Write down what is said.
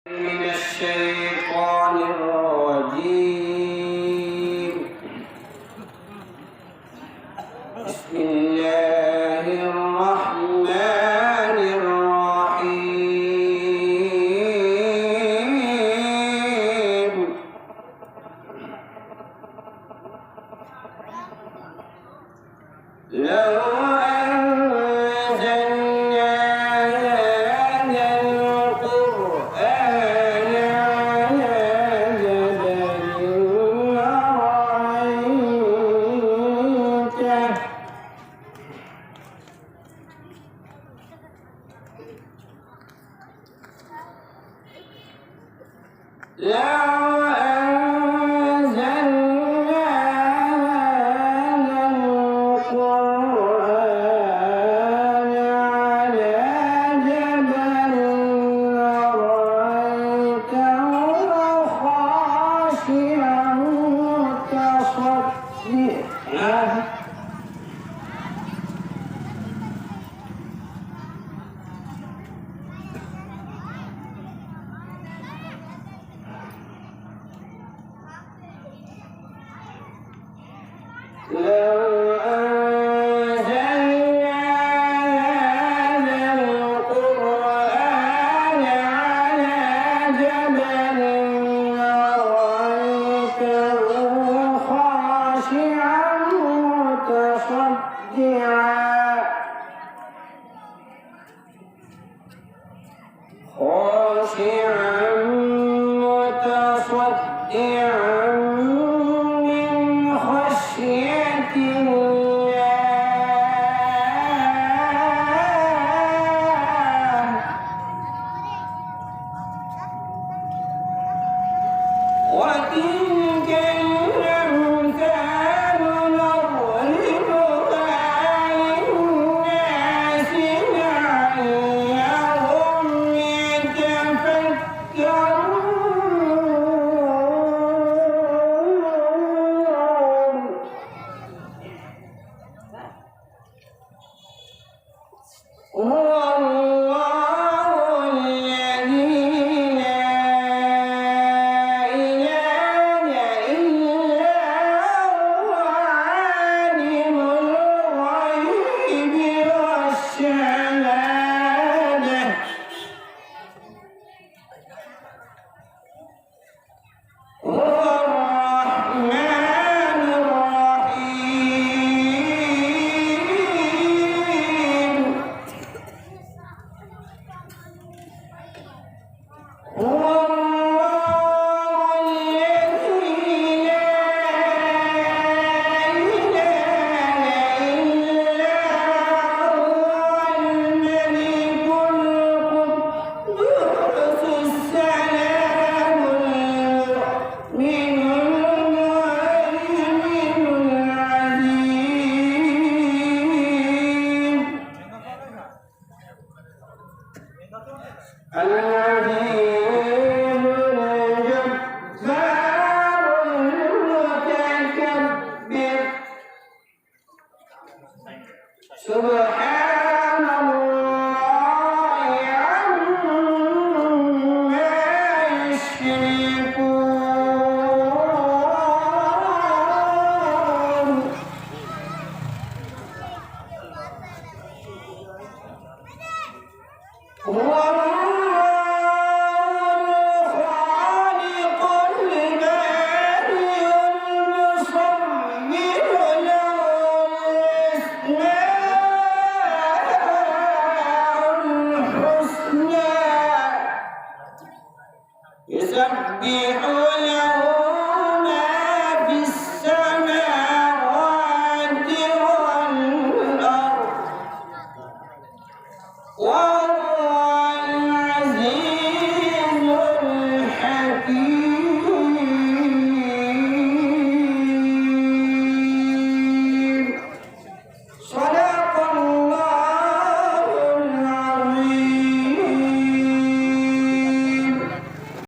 من الشيطان الرجيم. بسم الله الرحمن الرحيم. لو خاشعا متصدعا من خشية الله. وتلك الأمثال نضربها للناس لعلهم يتفكرون. هو الله الذي لا إله إلا هو عالم الغيب والشهادة. هو الرحمن الرحيم. هو الله الذي لا إله إلا هو الملك القدوس السلام المؤمن المهيمن العزيز الجبار المتكبر. سبحان الله عما يشركون. هو الخالق البارئ المصور له الأسماء الحسنى يسبح